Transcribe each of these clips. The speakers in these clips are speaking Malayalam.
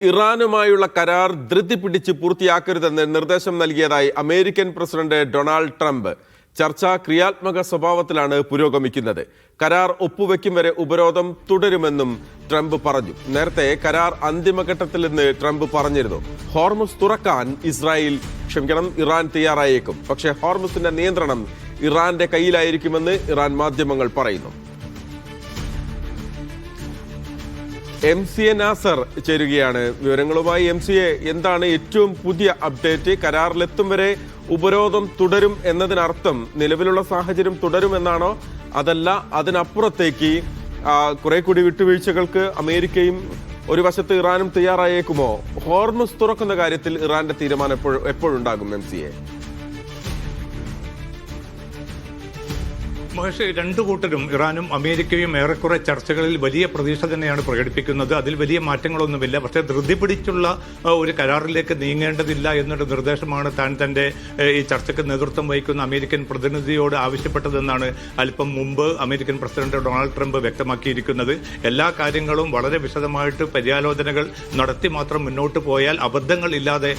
ഇറാനുമായുള്ള കരാർ ധൃതി പിടിച്ച് പൂർത്തിയാക്കരുതെന്ന് നിർദ്ദേശം നൽകിയതായി അമേരിക്കൻ പ്രസിഡന്റ് ഡൊണാൾഡ് ട്രംപ്. ചർച്ച ക്രിയാത്മക സ്വഭാവത്തിലാണ് പുരോഗമിക്കുന്നത്. കരാർ ഒപ്പുവെക്കും വരെ ഉപരോധം തുടരുമെന്നും ട്രംപ് പറഞ്ഞു. നേരത്തെ കരാർ അന്തിമഘട്ടത്തിലെന്ന് ട്രംപ് പറഞ്ഞിരുന്നു. ഹോർമുസ് തുറക്കാൻ ഇറാൻ തയ്യാറായേക്കും. പക്ഷേ ഹോർമുസിന്റെ നിയന്ത്രണം ഇറാന്റെ കയ്യിലായിരിക്കുമെന്ന് ഇറാൻ മാധ്യമങ്ങൾ പറയുന്നു. MCA നാസർ ചേരുകയാണ്. വിവരങ്ങളുമായി MCA, എന്താണ് ഏറ്റവും പുതിയ അപ്ഡേറ്റ്? കരാറിലെത്തും വരെ ഉപരോധം തുടരും എന്നതിനർത്ഥം നിലവിലുള്ള സാഹചര്യം തുടരുമെന്നാണോ, അതല്ല അതിനപ്പുറത്തേക്ക് കുറെ കൂടി വിട്ടുവീഴ്ചകൾക്ക് അമേരിക്കയും ഒരു വശത്ത് ഇറാനും തയ്യാറായേക്കുമോ? ഹോർമുസ് തുറക്കുന്ന കാര്യത്തിൽ ഇറാന്റെ തീരുമാനം എപ്പോഴുണ്ടാകും MCA? മഹേഷ്, രണ്ടു കൂട്ടരും ഇറാനും അമേരിക്കയും ഏറെക്കുറെ ചർച്ചകളിൽ വലിയ പ്രതീക്ഷ തന്നെയാണ് പ്രകടിപ്പിക്കുന്നത്. അതിൽ വലിയ മാറ്റങ്ങളൊന്നുമില്ല. പക്ഷേ ധൃതി പിടിച്ചുള്ള ഒരു കരാറിലേക്ക് നീങ്ങേണ്ടതില്ല എന്നൊരു നിർദ്ദേശമാണ് താൻ തന്റെ ഈ ചർച്ചയ്ക്ക് നേതൃത്വം വഹിക്കുന്ന അമേരിക്കൻ പ്രതിനിധിയോട് ആവശ്യപ്പെട്ടതെന്നാണ് അല്പം മുമ്പ് അമേരിക്കൻ പ്രസിഡന്റ് ഡൊണാൾഡ് ട്രംപ് വ്യക്തമാക്കിയിരിക്കുന്നത്. എല്ലാ കാര്യങ്ങളും വളരെ വിശദമായിട്ട് പര്യാലോചനകൾ നടത്തി മാത്രം മുന്നോട്ട് പോയാൽ അബദ്ധങ്ങൾ ഇല്ലാതെ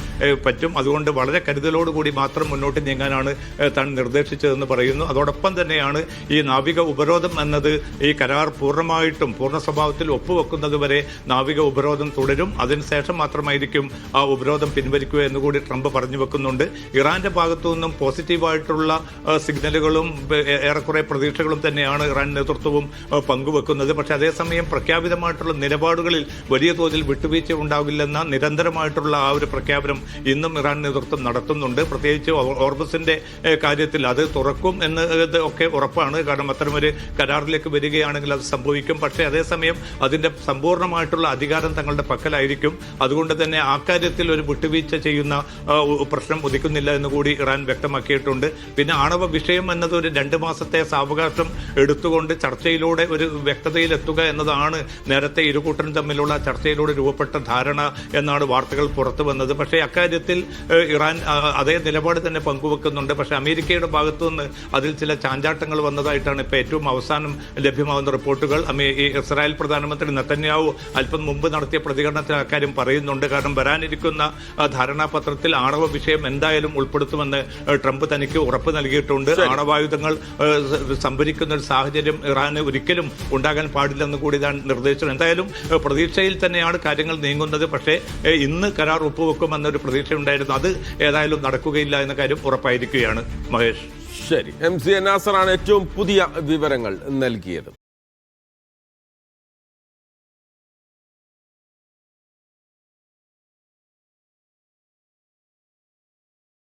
പറ്റും. അതുകൊണ്ട് വളരെ കരുതലോടുകൂടി മാത്രം മുന്നോട്ട് നീങ്ങാനാണ് താൻ നിർദ്ദേശിച്ചതെന്ന് പറയുന്നു. അതോടൊപ്പം തന്നെയാണ് ഈ നാവിക ഉപരോധം എന്നത് ഈ കരാർ പൂർണ്ണ സ്വഭാവത്തിൽ ഒപ്പുവെക്കുന്നത് വരെ നാവിക ഉപരോധം തുടരും. അതിനുശേഷം മാത്രമായിരിക്കും ആ ഉപരോധം പിൻവലിക്കുക എന്നുകൂടി ട്രംപ് പറഞ്ഞു വെക്കുന്നുണ്ട്. ഇറാന്റെ ഭാഗത്തു നിന്നും പോസിറ്റീവായിട്ടുള്ള സിഗ്നലുകളും ഏറെക്കുറെ പ്രതീക്ഷകളും തന്നെയാണ് ഇറാൻ നേതൃത്വവും പങ്കുവെക്കുന്നത്. പക്ഷേ അതേസമയം പ്രഖ്യാപിതമായിട്ടുള്ള നിലപാടുകളിൽ വലിയ തോതിൽ വിട്ടുവീഴ്ച ഉണ്ടാകില്ലെന്ന നിരന്തരമായിട്ടുള്ള ആ ഒരു പ്രഖ്യാപനം ഇന്നും ഇറാൻ നേതൃത്വം നടത്തുന്നുണ്ട്. പ്രത്യേകിച്ച് ഹോർമുസിന്റെ കാര്യത്തിൽ അത് തുറക്കും എന്ന് ഒക്കെ ഉറപ്പാണ്. കാരണം അത്തരമൊരു കരാറിലേക്ക് വരികയാണെങ്കിൽ അത് സംഭവിക്കും. പക്ഷേ അതേസമയം അതിന്റെ സമ്പൂർണ്ണമായിട്ടുള്ള അധികാരം തങ്ങളുടെ പക്കലായിരിക്കും. അതുകൊണ്ട് തന്നെ ആ കാര്യത്തിൽ ഒരു വിട്ടുവീഴ്ച ചെയ്യുന്ന പ്രശ്നം ഉദിക്കുന്നില്ല എന്നുകൂടി ഇറാൻ വ്യക്തമാക്കിയിട്ടുണ്ട്. പിന്നെ ആണവ വിഷയം എന്നത് ഒരു 2 മാസത്തെ സാവകാശം എടുത്തുകൊണ്ട് ചർച്ചയിലൂടെ ഒരു വ്യക്തതയിലെത്തുക എന്നതാണ് നേരത്തെ ഇരുകൂട്ടരും തമ്മിലുള്ള ചർച്ചയിലൂടെ രൂപപ്പെട്ട ധാരണ എന്നാണ് വാർത്തകൾ പുറത്തു വന്നത്. പക്ഷേ അക്കാര്യത്തിൽ ഇറാൻ അതേ നിലപാട് തന്നെ പങ്കുവെക്കുന്നുണ്ട്. പക്ഷേ അമേരിക്കയുടെ ഭാഗത്തുനിന്ന് അതിൽ ചില ചാഞ്ചാട്ടങ്ങൾ വന്നതായിട്ടാണ് ഇപ്പോൾ ഏറ്റവും അവസാനം ലഭ്യമാകുന്ന റിപ്പോർട്ടുകൾ. ഇസ്രായേൽ പ്രധാനമന്ത്രി നെതന്യാഹു അല്പം മുമ്പ് നടത്തിയ പ്രതികരണത്തിൽ അക്കാര്യം പറയുന്നുണ്ട്. കാരണം വരാനിരിക്കുന്ന ധാരണാപത്രത്തിൽ ആണവ വിഷയം എന്തായാലും ഉൾപ്പെടുത്തുമെന്ന് ട്രംപ് തനിക്ക് ഉറപ്പ് നൽകിയിട്ടുണ്ട്. ആണവായുധങ്ങൾ സംഭരിക്കുന്ന ഒരു സാഹചര്യം ഇറാന് ഒരിക്കലും ഉണ്ടാകാൻ പാടില്ലെന്ന് കൂടി താൻ നിർദ്ദേശിച്ചു. എന്തായാലും പ്രതീക്ഷയിൽ തന്നെയാണ് കാര്യങ്ങൾ നീങ്ങുന്നത്. പക്ഷേ ഇന്ന് കരാർ ഒപ്പുവെക്കുമെന്നൊരു പ്രതീക്ഷയുണ്ടായിരുന്നു. അത് ഏതായാലും നടക്കുകയില്ല എന്ന കാര്യം ഉറപ്പായിരിക്കുകയാണ്. മഹേഷ്, ശരി. MCA നാസറാണ് ഏറ്റവും പുതിയ വിവരങ്ങൾ നൽകിയത്.